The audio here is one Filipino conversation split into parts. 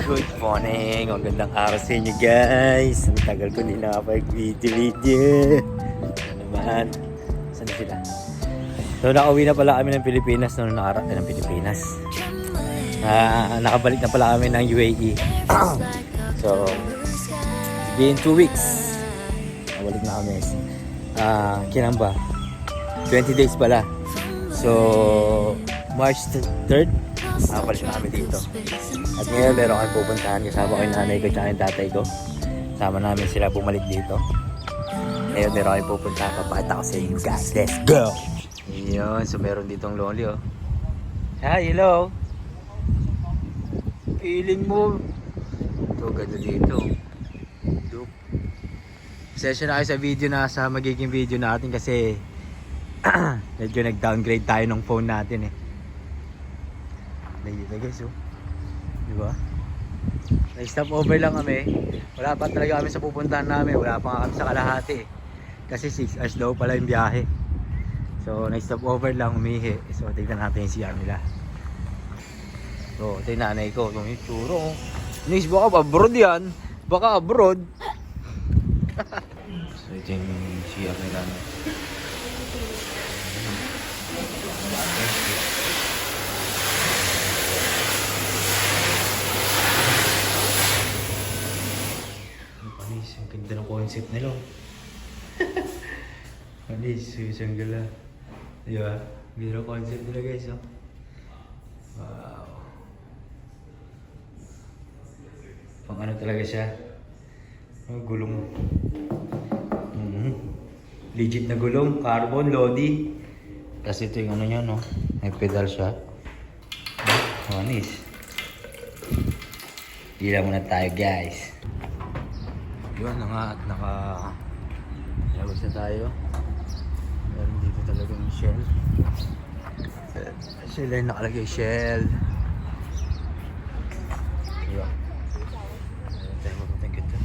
Good morning! Magandang araw sa inyo guys! Ang tagal ko din nakapag-video. Ano naman? Saan sila? So nakauwi na pala kami ng Pilipinas noong nakaraan ng Pilipinas. Nakabalik na pala kami ng UAE. So, in 2 weeks. Nakabalik na kami. Kailan ba? 20 days pala. So, March 3rd, nakabalik na kami dito. At ngayon meron kami pupuntahan kasama ko yung nanay ko at yung tatay ko. Sama namin sila bumalik dito. Ngayon meron kami pupuntahan. Papakita ko sa inyo guys. Let's go! Yun, so meron ditong loli oh. Hi, hello! Feeling mo. Ito, ganda dito. Session na kayo sa video na sa magiging video natin kasi medyo nag-downgrade tayo ng phone natin eh. Dito guys oh. Diba? Nag-stop over lang kami. Wala pa talaga kami sa pupuntahan namin. Wala pa nga kami sa kalahati eh. Kasi 6 hours daw pala yung biyahe. So nag-stop over lang, umihi. So tignan natin yung CR nila. So ito yung nanay ko. Itong yung tsuro oh. Nis, baka abroad yan. Baka abroad. So ito yung CR nila. Panis, ang ganda ng concept nila. Panis, isang gala. Diba? Ganda ng concept nila guys. Oh. Wow. Pang ano talaga siya? Oh, gulong. Legit na gulong. Carbon, Lodi. Kasi ito yung ano niya, no? May pedal siya. Panis. Hila muna tayo guys. Yun na nga at labas na tayo. Meron dito talagang shell. Shell ay nakalagay shell. Diba? Meron tayo mabuntang ganda.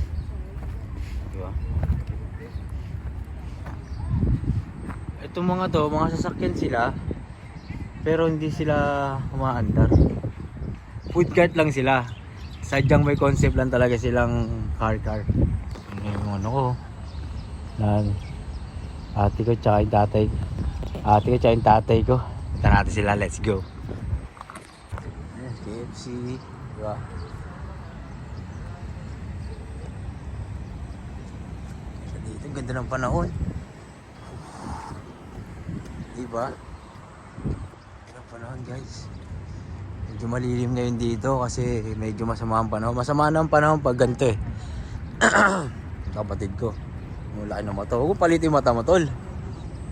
Diba? Itong mga to, mga sasakyan sila. Pero hindi sila umaandar. Food cart lang sila. Sadyang may concept lang talaga silang car. Yung ano ko ate ko tsaka yung tatay ko. Punta natin sila, let's go. KFC, diba? Dito, ang ganda ng panahon. Diba? Ganda ng panahon guys. Medyo malilim ngayon dito kasi medyo masama ang panahon. Masama na ang panahon pag ganito eh. Kapatid ko, mula ng mata. Huwag palitin yung mata mo tol.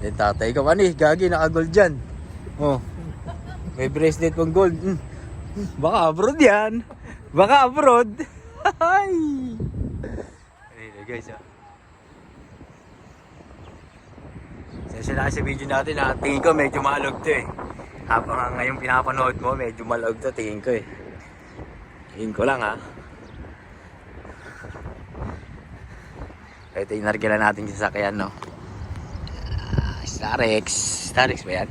Then tatay ko, gagi naka-gold dyan. Oh, may bracelet pang gold. Baka abroad yan. Baka abroad. Ay guys ah. Sensya na sa video natin na tingin ko medyo malog to eh. Habang ngayong pinapanood mo, medyo malog to tingin ko eh. Tingin ko lang ha. Ito yung nargila natin sa sasakyan no. Starex ba yan?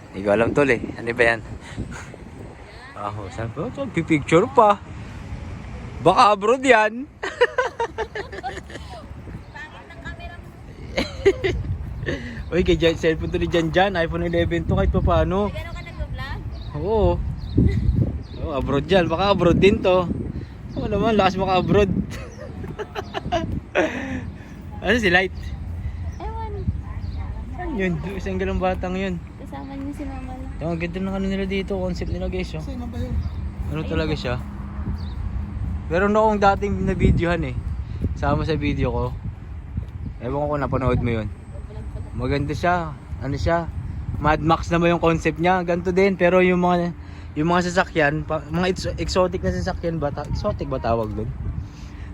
Hindi ko alam tol eh. Ano ba yan? Saan po? Pipicture pa. Baka abroad yan. Uy, kaya cellphone to ni Jan, iPhone 11 to kahit pa paano. Gano'n ka nag-vlog? Oo. Abroad yan. Baka abroad din to. Oo naman, lakas maka abroad. Ano si Light? Ewan. Ano yun? Isang galang batang yun. Kasama niyo si mama lang. Ang ganda ng ano nila dito, concept nila guys. Oh. Ano talaga siya? Meron na akong dating na videohan eh. Sama sa video ko. Ewan ko kung napanood mo yun. Maganda siya. Ano siya? Mad Max naman yung concept niya. Ganito din. Pero yung mga sasakyan, mga exotic na sasakyan ba? Exotic ba tawag doon?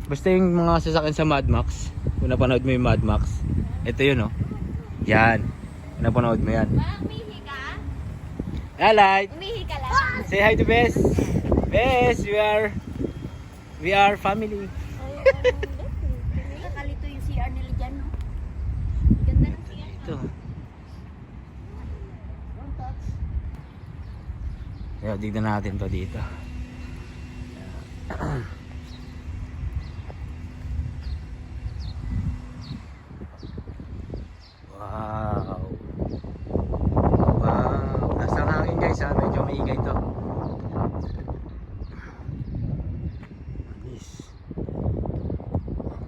Basta yung mga sasakyan sa Mad Max. Kung napanood mo yung Mad Max. Ito yun oh. Yan. Kung napanood mo yan. Umihi ka? Alright. Umihi ka lang? Say hi to Bess. Bess, we are family. Nakakalito yung CR nila dyan, no? Ganda ng CR. Ito. Kaya tignan natin to dito. Wow. Wow. Nasa hangin guys ha. Medyo maingay to. Anis.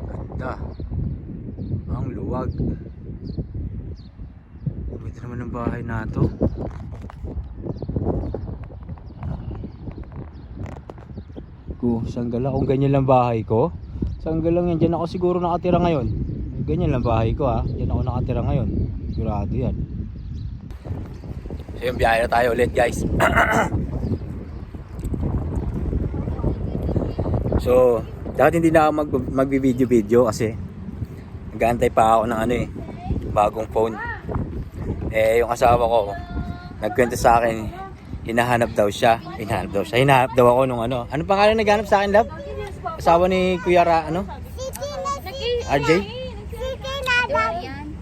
Ang ganda. Ang luwag. Pwede naman ang bahay na to. Sanggala kung ganyan lang bahay ko. Sanggala lang yan. Diyan ako siguro nakatira ngayon. Ganyan lang bahay ko ha. Diyan ako nakatira ngayon. Sigurado yan. So yung biyahe na tayo ulit guys. So dati hindi na ako magbi-video kasi nag-aantay pa ako ng ano eh, bagong phone. Eh yung asawa ko nagkwento sa akin, hinahanap daw ako nung ano. Ano pangalan naghanap sa akin, love? Asawa ni Kuya ano? RJ?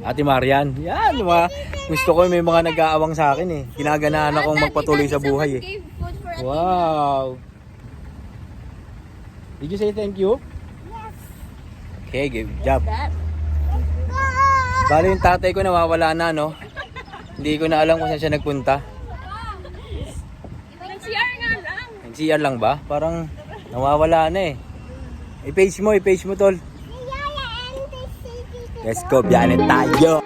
Ate Marian. Yan, diba? Gusto ko may mga nag-aawang sa akin eh. Ginaganaan akong magpatuloy sa buhay eh. Wow. Did you say thank you? Yes. Okay, good job. Bali yung tatay ko nawawala na, no? Hindi ko na alam kung saan siya nagpunta. Nag-CR nga lang. Nag-CR lang ba? Parang nawawala na eh. I-page mo tol. Let's go, biyahe tayo.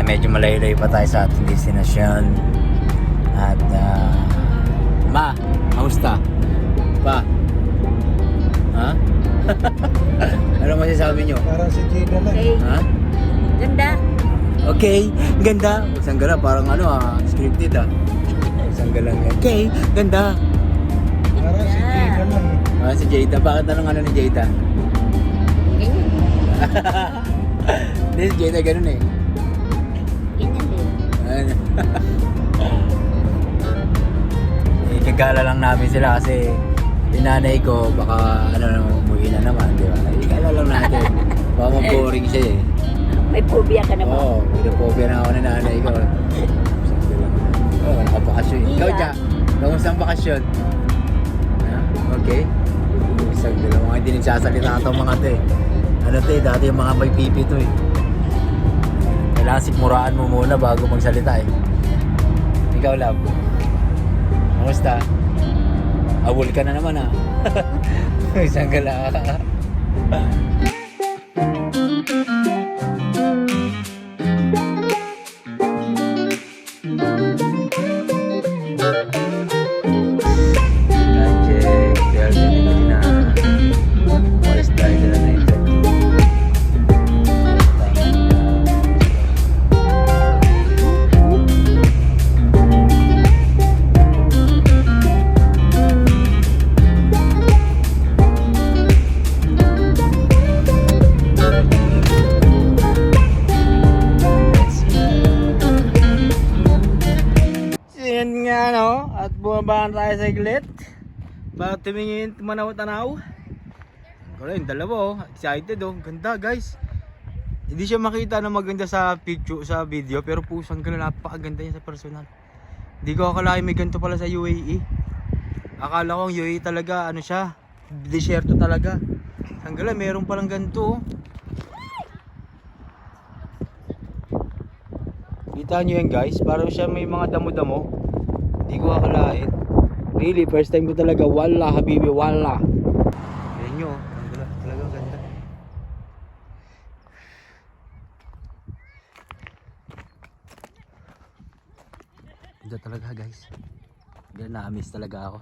Medyo malayo-layo pa tayo sa ating destinasyon. At Ma, kamusta? Pa? Ha? Ano masasabi nyo? Parang si Gina lang. Okay. Ha? Ganda. Okay, ganda. Isang gala, parang ano scripted Isang gala. Okay, ganda. Parang si Gina lang. Si Jada, bakit anong ano ni Jada? Ganyan. Hindi, si Jada ganun eh. Ganyan din. Ikagala lang namin sila kasi yung nanay ko baka umuwi na naman, di ba? Ikagala lang natin. Baka maboring siya eh. May phobia ka na ba? Oo, may phobia na ako ng nanay ko. Oo, nakabakasyon. Ikaw, Ja, kamusta ang bakasyon? Okay? Isang dalawa mga hindi nagsasalita itong mga to eh. Ano to eh, dati yung mga may pipi to eh. Kailangan sikmuraan mo muna bago magsalita eh. Ikaw, love. Kamusta? Awol ka na naman Isang gala. At bumabaan tayo sa iglit. Bakit tumingin, tumanaw-tanaw? Pero yung dalawa excited ganda guys. Hindi siya makita na maganda sa picture, sa video, pero pusang gano'n, napakaganda niya sa personal. Hindi ko akalain may ganito pala sa UAE. Akala ko ang UAE talaga, ano siya, desierto talaga. Sanggala, meron palang ganito Kita nyo yan guys, parang siya may mga damo-damo. Hindi ko akalain. Really, first time ko talaga. Wala, habibi, wala. Ayan nyo, talagang ganda. Ganda talaga guys. Ganda, na-miss talaga ako.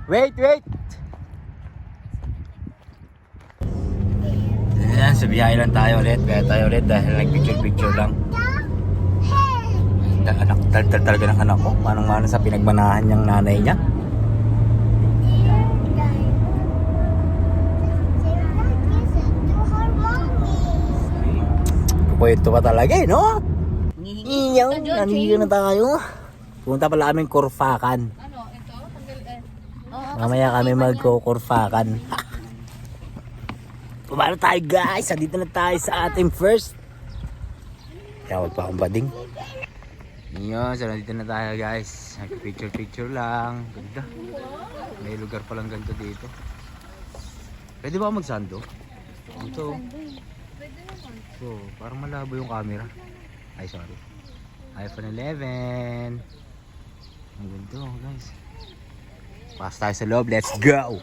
Wait! Sa biyahe lang tayo ulit. Kaya tayo ulit dahil nag-picture lang. anak talaga ng anak ko. Manong-mano sa pinagmanahan niyang nanay niya. Pwede pa talaga eh, no? Inyaw, nanigyan na tayo. Punta pala kami Kurfakan. Ano, ito? Tanggal eh. Oo, Mamaya kami magkukurfakan. Paano tayo guys? Andito na tayo sa ating first. Tawag pa akong bading. Yun, so nandito na tayo guys. Picture lang. Ganda. May lugar palang ganito dito. Pwede ba ako magsando? Ito. So, parang malabo yung camera. Ay, sorry. iPhone 11. Ang ganda guys. Pas tayo sa loob. Let's go!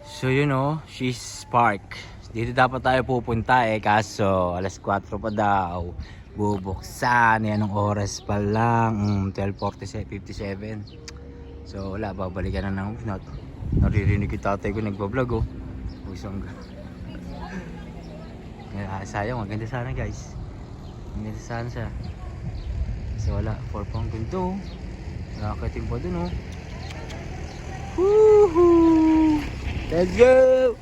So yun o, she's park. Dito dapat tayo pupunta eh. Kaso, alas 4 pa daw. Bubuksan. Anong oras pa lang? 12:57. So wala, babalikan na ng not. Naririnig yung tatay ko nagbablog oh. Usang sayang, maganda sana guys. Maganda sana siya. So wala, 4 pang ganito. Nakakating pa dun oh. Woohoo! Let's go!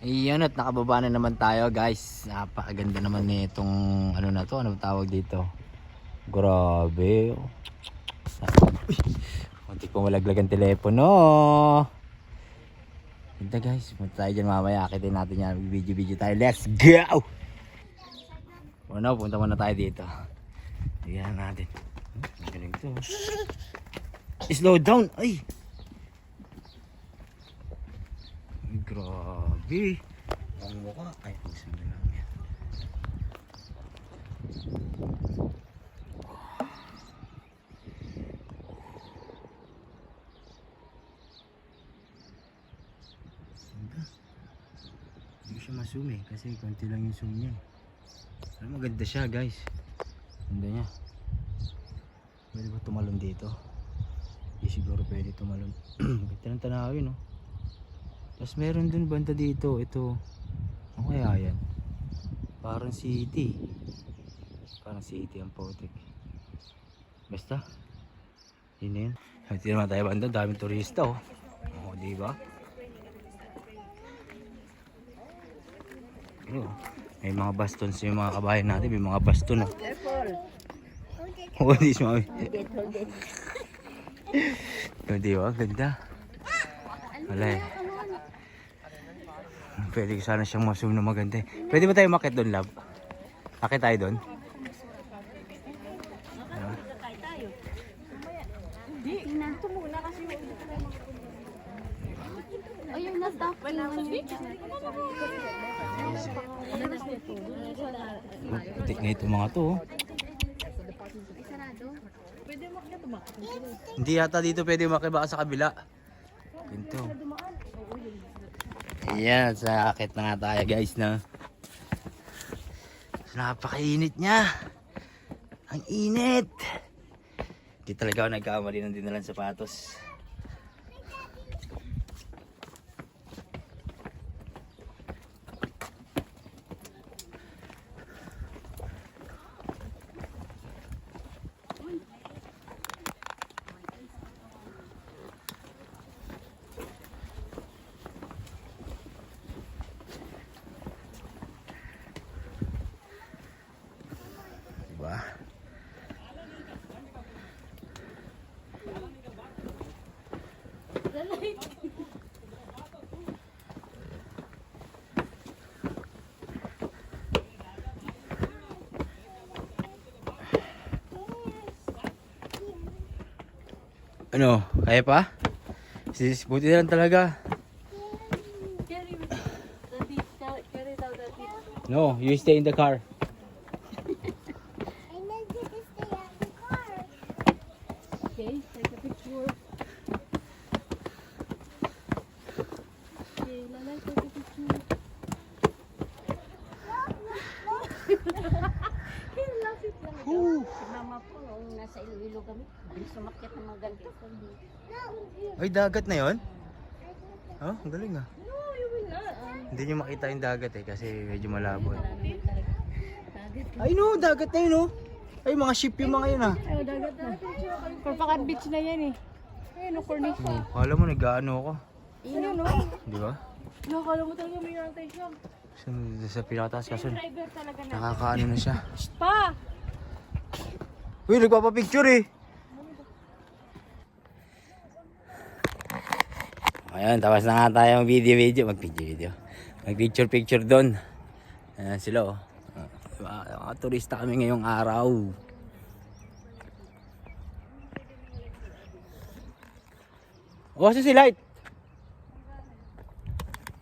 Iyon at nakababa na naman tayo guys. Napakaganda naman nitong ano na to, ano tawag dito. Grabe. Uy! Muntik po malaglag ang telepono. Ganda guys, punta tayo dyan mamaya. Akitin natin yan, video tayo. Let's go! Ano, punta muna tayo dito. Tignan natin. Magaling to. Slow down! Ay! Grabe! Ang mukha. Ay, pusin mo lang yan. Hindi siya ma-zoom eh, kasi konti lang yung zoom niya. Pero maganda siya guys. Ganda niya. Pwede ba tumalon dito? Hindi siguro pwede tumalon. Ganda ng tanawin no. Tapos meron dun banda dito. Ito. Ano kaya yan? Parang city. Parang city ang potek. Basta. Yun na yun. Hindi naman tayo banda. Daming turista oh. Oo, diba? May mga bastons yung mga kabayan natin. May mga baston oh. Oo, di si mami. Diba? Ganda. Wala eh. Pwede ko sana siyang ma-zoom na maganda eh. Pwede ba tayo makit doon, love? Makit tayo doon? Tingnan to muna kasi ayun na stop. Putik na ito mga to. Hindi yata dito pwede makibaka sa kabila. Ganito. Ayan, sa akit na nga tayo guys na. Napakainit niya. Ang init. Hindi talaga ako nagkamali ng dinalang sapatos. Diba? Ano? Kaya pa? Buti na lang talaga. No, you stay in the car. Okay, take a picture. Okay, Lalay, take a picture. Lapit lang daw. Si mama po, noong nasa Iloilo kami, sumakyat ng mga ganito. Ay, dagat na yon? Oh, ang galing ah. No, you will not. Hindi nyo makita yung dagat eh kasi medyo malabo. Wala naman talaga. Dagat. Ay no, dagat na yun oh. Ay, mga ship yung mga yun ah. Ay, dagat na. Corpacan Beach na yan eh. Ayun, no, cornice. Oh, kala mo nag-ano ako. Ayun, no? Di ba? Nakakala mo talaga may nantay siya. Sa pinakataas kaso Driver talaga na. nakakaano na siya. Pa! Uy, nagpapapicture eh. Ayun, tapos na nga tayo mag-video. Mag-picture doon. Ayan sila oh. Mga turista kami ngayong araw. Oh, si Light?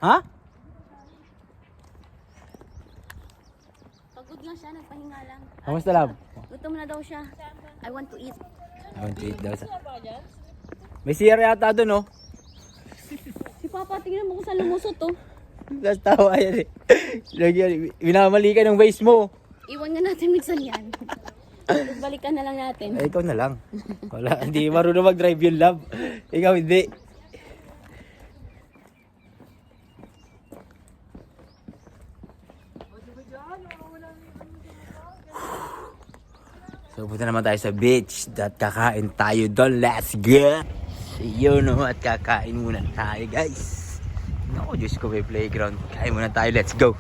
Ha? Pagod lang siya, nagpahinga lang. Kamusta lab? Gutom na daw siya. I want to eat. I want to eat daw sa... May siyara yata doon oh. Si Papa, tingnan mo kung saan lumusot to. Tapos tawa yan eh. Minamali ka ng base mo. Iwan nga natin minsan yan. Tapos balikan na lang natin. Ay, ikaw na lang. Wala, hindi marunong mag-drive yung lab. Ikaw hindi. So, punta naman tayo sa beach. At kakain tayo doon. Let's go! Yun no, at kakain muna tayo guys. Naku, Diyos ko, may playground. Kain muna tayo, let's go!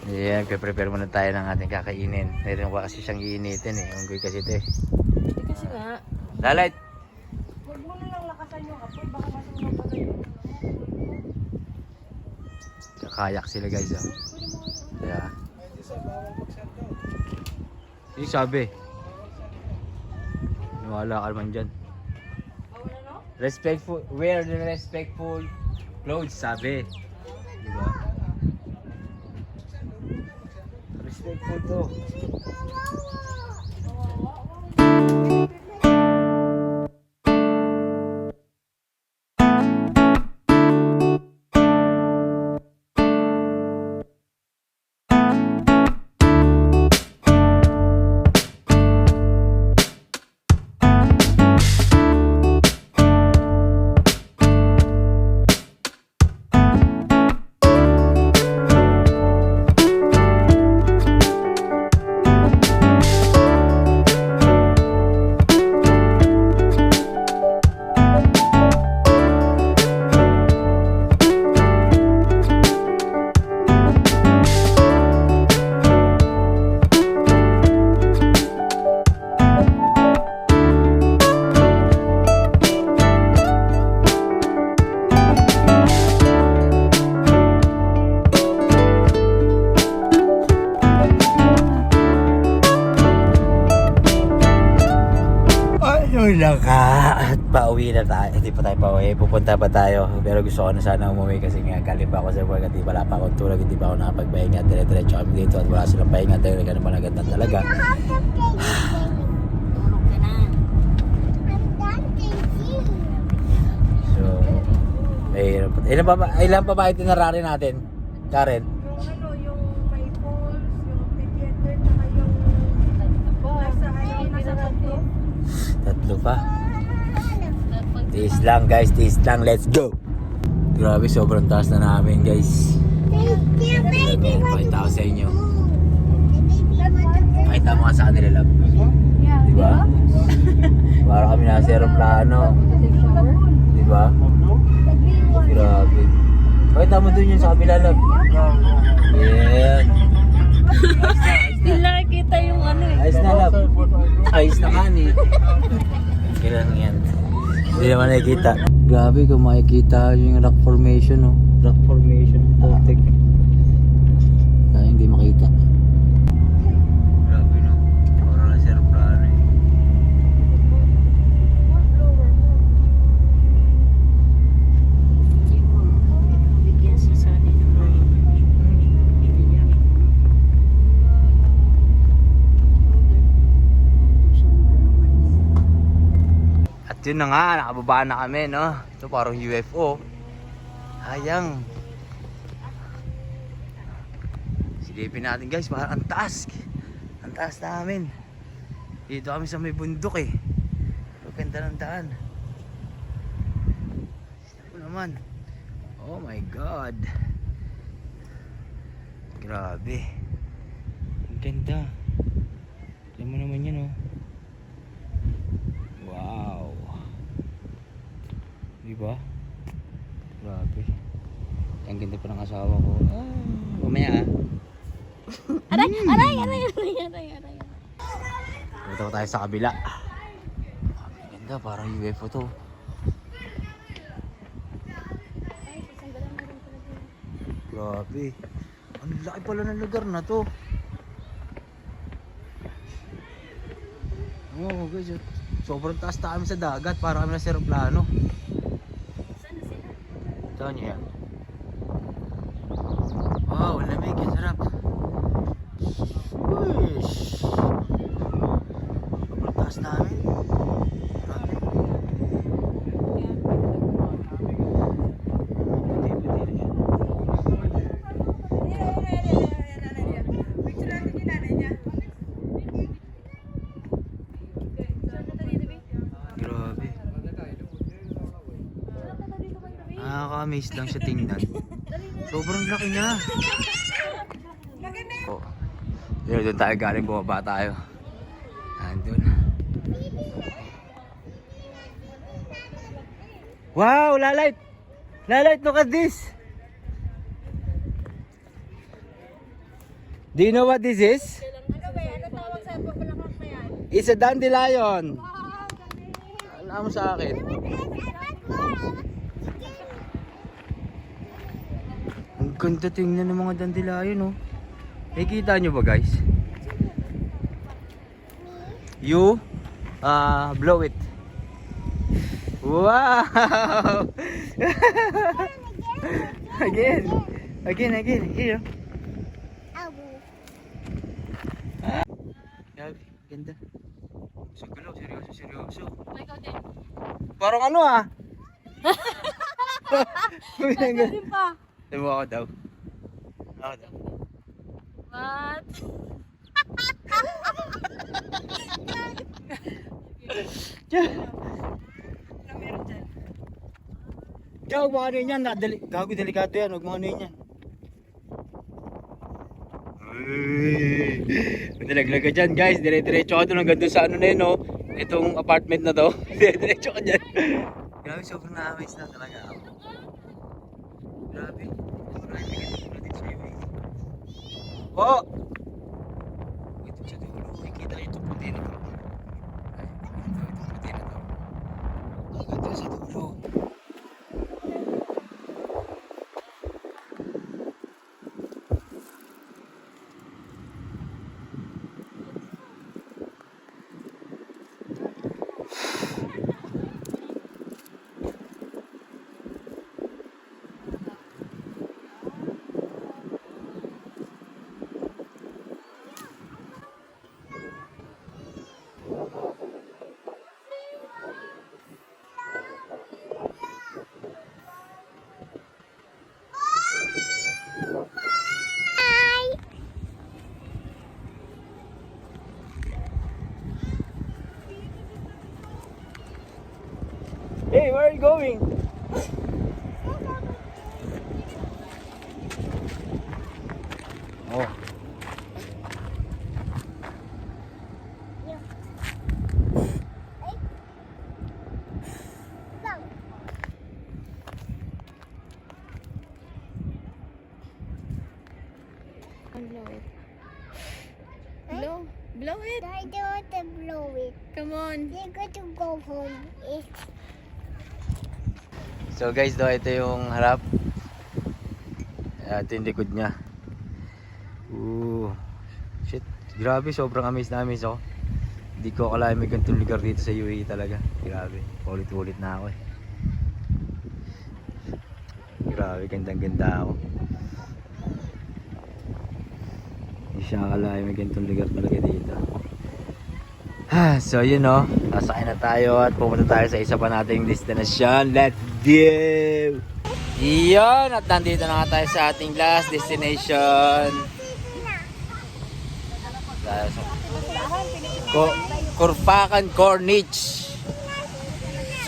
Ayan, prepare muna tayo ng ating kakainin. Meron pa kasi siyang iinitin eh. Unggoy kasi ito eh. Kasi nga, Lalit! huwag mo na lang lakasan yung apoy. Baka masunog pa kayo. Kakayak sila guys oh. Kaya. Yung sabi. Wala ka naman dyan. Respectful, wear the respectful clothes, sabi. Diba? Respectful to. Ayun ka at pauwi na tayo. Hindi pa tayo pauwi, pupunta pa tayo. Pero gusto ko na sana umuwi kasi nga galing pa ako sa work at wala pa akong tulog. Hindi pa ako nakapagpahinga. Dire-diretso kami dito at wala silang pahinga. Talaga naman agad talaga. Tulog ka na. So, ilan pa ba itinerary natin? Karen? Yung ano, yung may falls, yung amphitheater, tsaka yung nasa tatlo. Tatlo pa. Tiis lang guys, tiis lang. Let's go! Grabe, sobrang taas na namin guys. Pakita ko sa inyo. Pakita mo ka sa kanila lab. Diba? Para kami nasa aeroplano. Diba? Grabe. Pakita mo dun yun sa kabila lab. Yeah. Hindi nakikita yung ano eh. Ayos na lab. Ayos na man eh. Kailan yan. Hindi naman nakikita. Grabe kung makikita yung rock formation oh. Rock formation Totec. Kaya hindi makita. Grabe no. Parang nasa aeroplano eh. Bigyan si Sunny ng At yun na nga, nakababa na kami no. Ito parang UFO. Hayang. Silipin natin guys, parang ang taas. Ang taas namin. Dito kami sa may bundok eh. Ang ganda ng daan. Ito naman. Oh my God. Grabe. Ang ganda. Tignan mo naman yan, oh. Wow. Diba? Grabe. Ang ganda pa ng asawa ko. Mamaya, ah. Aray. Dito tayo sa kabila. Ang ganda, parang UFO to. Grabe. Ang laki pala ng lugar na to. Oh, guys, sobrang taas kami sa dagat para kami sa aeroplano. Saan niya yan? Wow, ang lamig, ang sarap. Wish. Sobrang taas namin. Grabe. Puti-puti na yan. Grabe. Nakaka-amaze lang siya tingnan. Sobrang laki niya. Oh. Doon tayo galing, bumaba tayo. Andun. Wow, Lalait! Lalait, look at this! Do you know what this is? It's a dandelion. Alam mo sa akin. Ang ganda tingnan ng mga dandelion, oh. Nakikita nyo ba, guys? You blow it. Wow! Again. Here. Grabe, ganda. Siguro, seryoso. Parang ano, ah? Din pa. Diba ako daw? What? Diyan, huwag mga ano yan. Gago, delikado yan. Huwag mga ano yan. Nalaglag ka dyan, guys. Dire-diretso ka doon hanggang doon sa ano na yun, no? Itong apartment na to. Dire-diretso ka dyan. Grabe, sobrang na-amaze na talaga ako. Grabe. Sobrang natin sa iyo, eh. Oh! Ito sa dulo. Nakikita nyo itong puti na to. Itong puti na to. Ang ganda sa dulo. Hey, where are you going? Oh. Blow it. Blow it. I don't want to blow it. Come on. You're going to go home. So guys, ito yung harap. Ito yung likod niya. Shit, grabe, sobrang amaze na amaze ako. Hindi ko akalain may ganitong lugar dito sa UAE talaga. Grabe, ulit-ulit na ako, eh. Grabe, gandang-ganda ako. Hindi siya akalain may ganitong lugar talaga dito. So yun, no, nasakay na tayo at pumunta tayo sa isa pa nating destination. Let's go! Yun, at nandito na nga tayo sa ating last destination. Tayo sa Khorfakan Corniche.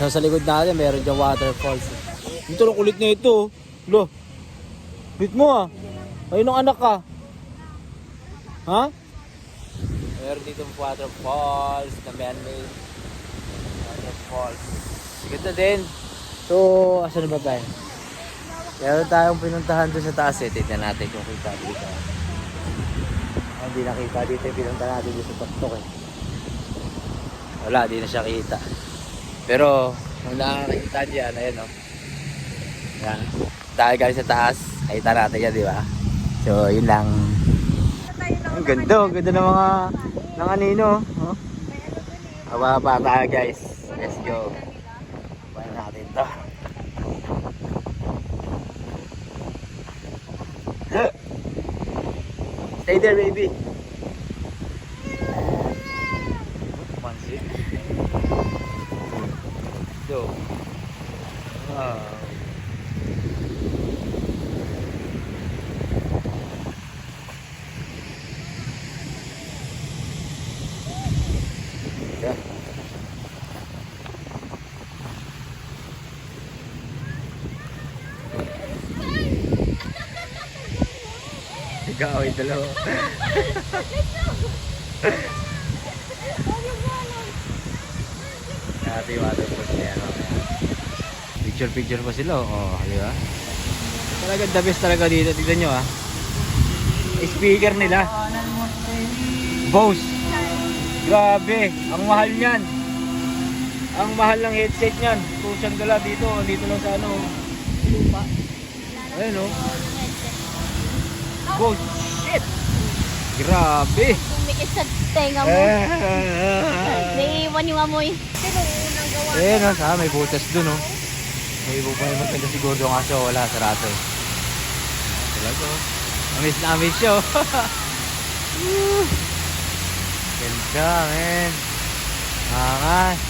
So sa likod natin meron dyan waterfalls. Ito lang kulit na ito. Lo, kulit mo, ah. Ayun ang anak ka. Ha? Meron dito waterfalls na man-made. Waterfalls. Ganda din. So, asan na ba tayo? Meron tayong pinuntahan doon sa taas eh. Tignan natin kung kita dito. Hindi nakita dito. Pinunta natin dito sa tuktok eh. Wala, di na siya kita. Pero, kung nakakita diyan, ayan o. Yan. Tayo galing sa taas. Nakita natin yan, di ba? So, yun lang. Ang ganda, ang ganda ng mga ng anino. Oh. Haba-haba tayo guys. Let's go. Bayan natin to. Stay there baby. Mansi. Do. Wow. Yeah. Ikaw ay dalawa. Dati waterfalls na yan. Picture pa sila. Oh, di ba? Talaga the best talaga dito. Tignan nyo ah. Speaker nila. Bose. Grabe. Ang mahal niyan. Ang mahal ng headset niyan. Kusang dala dito. Dito lang sa ano. Lupa. Ayun oh. Bose. Shit. Grabe. Kumikis sa tenga mo. Naiiwan yung amoy. Eh, no, may butas dun, oh. May bubay maganda siguro doon kaso wala, sarado eh. Talaga, oh. Namiss na miss siya, oh. Ganda, men. Angas.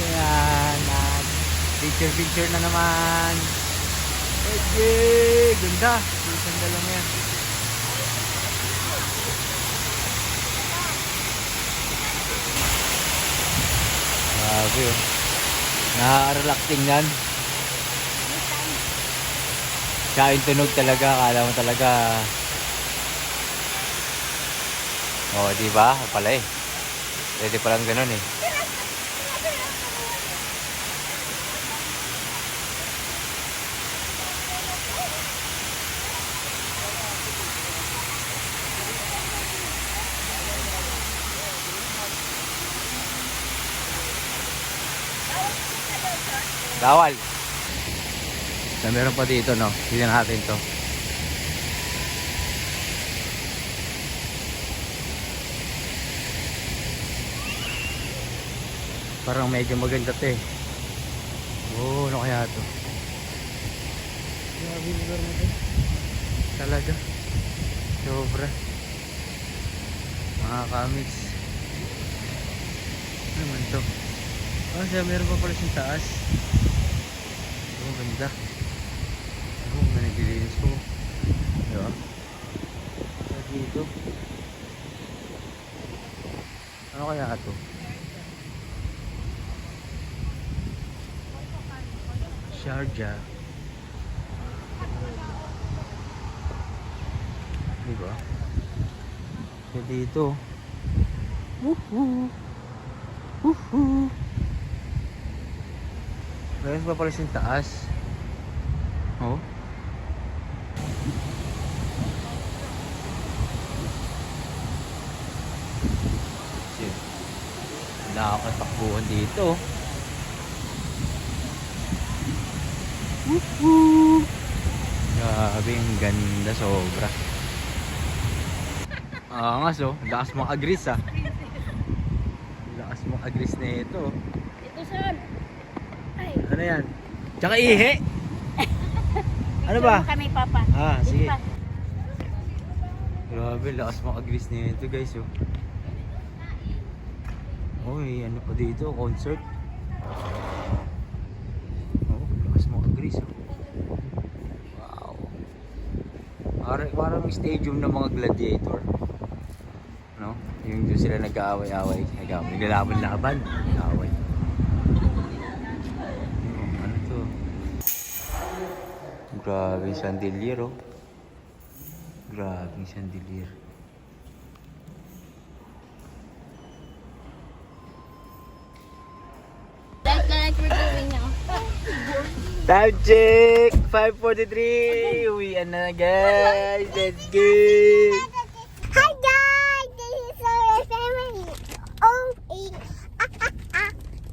Ayan, picture na naman. Okay, ganda. Ganda lang yan. Grabe oh. Nakaka-relax tingnan. Kain tunog talaga. Akala mo talaga. Oh, di ba? Pala eh. Pwede palang ganun eh. Bawal. So, meron pa dito, no? Tignan natin to. Parang medyo maganda to eh. Oh, ano kaya to? Grabe yung lugar na to. Talaga. Sobra. Mga kamiks. Ano naman to? Oh, siya meron pa pala sa taas. Oh, ganda. Oh, naglilinis ko. Diba? Dito. Ano kaya ito? Sharjah. Diba? So dito. Woohoo! Woohoo! Meron pa pala siyang taas. Oh. Nakakatakbuhan dito. Woohoo! Grabe, ang ganda sobra. Angas oh, lakas mong agris ah. Lakas mong agris na ito. Ito saan? Ay. Ano yan? Tsaka ihi? Ano ba? Kami papa. Ah, Dito sige. pa. Grabe, lakas mong agris na ito guys oh. Uy, ano pa dito? Concert? Oh, lakas mong agris oh. Wow. Parang stadium ng mga gladiator. No? Yung doon sila nag-aaway-aaway. Naglalaban-laban. Nag-aaway. Ano to? Grabe yung chandelier oh. Grabe yung chandelier. Time check! 5:43! Uwian na guys! Let's go! Hi guys, this is our family. Oh,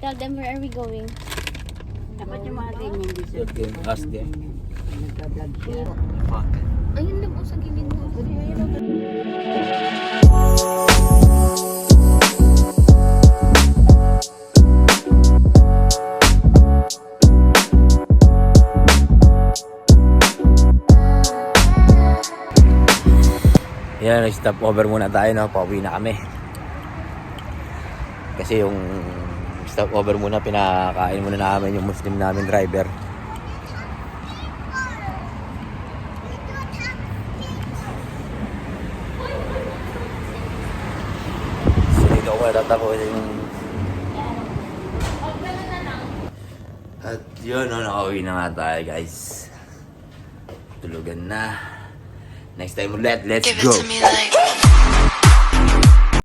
Tell them where are we going? Dapat yung mga ganyan din siya. Good game. Last game. Nagka-vlog siya. Fuck. Ayun lang sa gilid mo. Yan, nag-stop over muna tayo, no? Pauwi na kami. Kasi yung stop over muna, pinakain muna namin yung Muslim namin driver. So dito ako natatapusin yung... At yun, no, nakauwi na nga tayo, guys. Tulugan na. Next time ulit, let's go!